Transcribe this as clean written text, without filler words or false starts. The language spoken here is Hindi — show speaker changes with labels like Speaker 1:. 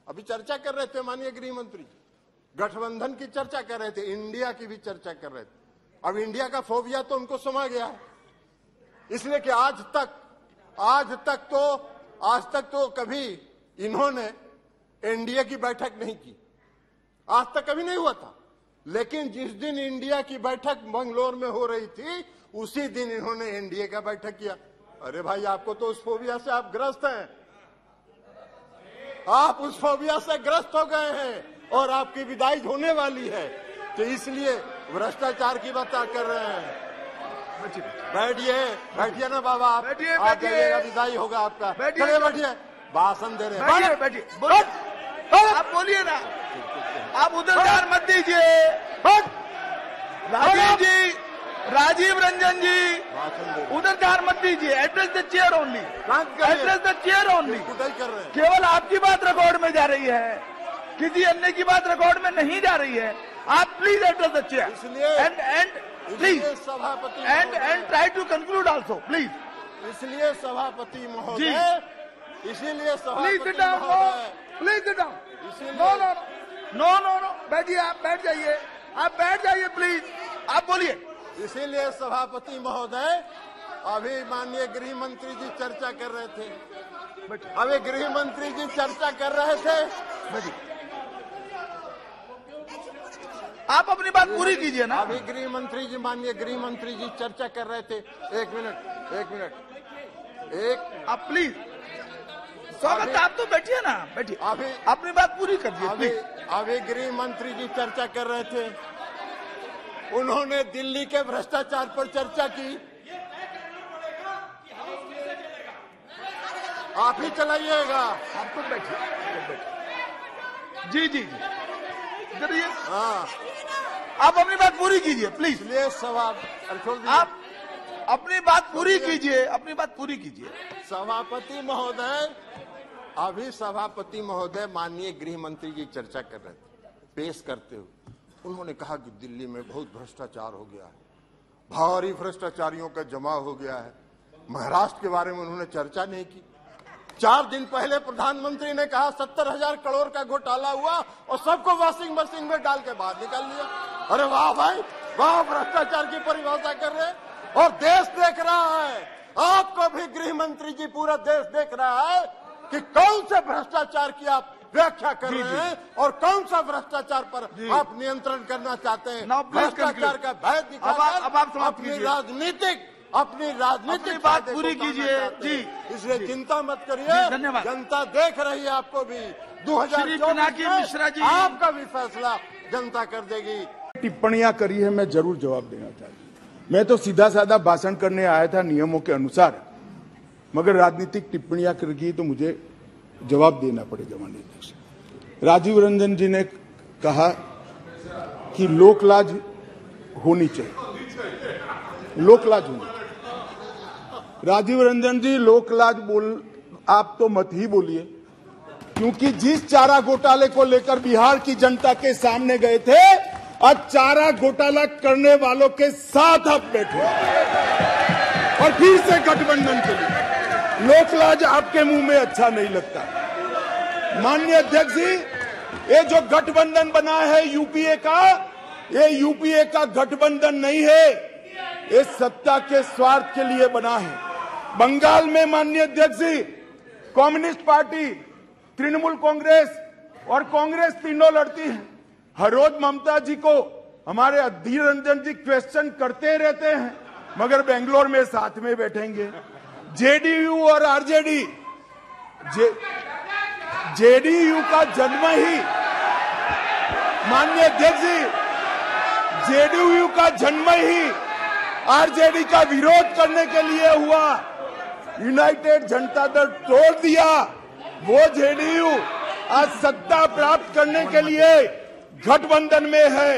Speaker 1: अभी चर्चा कर रहे थे माननीय गृह मंत्री जी, गठबंधन की चर्चा कर रहे थे, इंडिया की भी चर्चा कर रहे थे। अब इंडिया का फोबिया तो उनको समा गया है, इसलिए कि आज तक तो कभी इन्होंने एनडीए की बैठक नहीं की, आज तक कभी नहीं हुआ था। लेकिन जिस दिन इंडिया की बैठक मंगलोर में हो रही थी, उसी दिन इन्होंने एनडीए का बैठक किया। अरे भाई, आपको तो उस फोबिया से आप ग्रस्त हैं, आप उस फोबिया से ग्रस्त हो गए हैं और आपकी विदाई होने वाली है, तो इसलिए भ्रष्टाचार की बात कर रहे हैं। बैठिए ना बाबा, आप जाइएगा, विदाई होगा आपका। चलिए बैठिए, भाषण दे रहे हैं,
Speaker 2: बैठिए, आप बोलिए ना, आप उधर मत दीजिए। राजीव रंजन जी, उधर ध्यान मत दीजिए। Address the chair only, address the chair only. केवल आपकी बात रिकॉर्ड में जा रही है, किसी अन्य की बात रिकॉर्ड में नहीं जा रही है। आप please address the chair and please
Speaker 1: सभापति
Speaker 2: and try to conclude also please.
Speaker 1: इसलिए सभापति महोदय, इसीलिए
Speaker 2: please sit down, please sit down. No, बैठिए, आप बैठ जाइए, आप बैठ जाइए प्लीज, आप बोलिए।
Speaker 1: इसीलिए सभापति महोदय, अभी माननीय गृह मंत्री जी चर्चा कर रहे थे, अभी गृह मंत्री जी चर्चा कर रहे थे,
Speaker 2: आप अपनी बात पूरी कीजिए ना।
Speaker 1: अभी गृह मंत्री जी, माननीय गृह मंत्री जी चर्चा कर रहे थे। एक मिनट,
Speaker 2: आप प्लीज, स्वागत, आप तो बैठिए ना, बैठिए,
Speaker 1: अभी
Speaker 2: अपनी बात पूरी करिए।
Speaker 1: अभी गृह मंत्री जी चर्चा कर रहे थे, उन्होंने दिल्ली के भ्रष्टाचार पर चर्चा की। आप ही चलाइएगा,
Speaker 2: आप तो बैठिए। जी, करिए।
Speaker 1: हाँ,
Speaker 2: आप अपनी बात पूरी कीजिए प्लीज।
Speaker 1: इसलिए सवाल
Speaker 2: आप अपनी बात पूरी कीजिए, अपनी बात पूरी कीजिए।
Speaker 1: सभापति महोदय, अभी सभापति महोदय माननीय गृह मंत्री जी चर्चा कर रहे थे, पेश करते हुए उन्होंने कहा कि दिल्ली में बहुत भ्रष्टाचार हो गया है, भारी भ्रष्टाचारियों का जमा हो गया है। महाराष्ट्र के बारे में उन्होंने चर्चा नहीं की। 4 दिन पहले प्रधानमंत्री ने कहा 70,000 करोड़ का घोटाला हुआ और सबको वॉशिंग मशीन में डाल के बाहर निकाल लिया। अरे वाह भाई वाह, भ्रष्टाचार की परिभाषा कर रहे हैं और देश देख रहा है। आपको भी गृह मंत्री जी, पूरा देश देख रहा है कि कौन से भ्रष्टाचार की आप व्याख्या कर रहे हैं और कौन सा भ्रष्टाचार पर आप नियंत्रण करना चाहते हैं। भ्रष्टाचार का भय दिखाकर अपनी राजनीतिक
Speaker 2: बात पूरी कीजिए जी।
Speaker 1: इसलिए चिंता मत करिए,
Speaker 2: धन्यवाद।
Speaker 1: जनता देख रही है आपको भी। 2024 में आपका भी फैसला जनता कर देगी।
Speaker 3: टिप्पणियां करी है, मैं जरूर जवाब देना चाहता हूं। मैं तो सीधा साधा भाषण करने आया था नियमों के अनुसार, मगर राजनीतिक टिप्पणियां कर की तो मुझे जवाब देना पड़ेगा। माननीय अध्यक्ष, राजीव रंजन जी ने कहा कि लोकलाज होनी चाहिए, लोकलाज होनी चाहिए। राजीव रंजन जी, लोकलाज आप तो मत ही बोलिए, क्योंकि जिस चारा घोटाले को लेकर बिहार की जनता के सामने गए थे, आज चारा घोटाला करने वालों के साथ आप बैठे और फिर से गठबंधन के लिए। लोकलाज आपके मुंह में अच्छा नहीं लगता। माननीय अध्यक्ष जी, ये जो गठबंधन बना है यूपीए का, ये यूपीए का गठबंधन नहीं है, ये सत्ता के स्वार्थ के लिए बना है। बंगाल में माननीय अध्यक्ष जी, कम्युनिस्ट पार्टी, तृणमूल कांग्रेस और कांग्रेस तीनों लड़ती है। हर रोज ममता जी को हमारे अधीर रंजन जी क्वेश्चन करते रहते हैं, मगर बेंगलोर में साथ में बैठेंगे। जेडीयू और आरजेडी, जेडीयू का जन्म ही, माननीय अध्यक्ष जी, जेडीयू का जन्म ही आरजेडी का विरोध करने के लिए हुआ। यूनाइटेड जनता दल तोड़ दिया, वो जेडीयू आज सत्ता प्राप्त करने के लिए गठबंधन में है।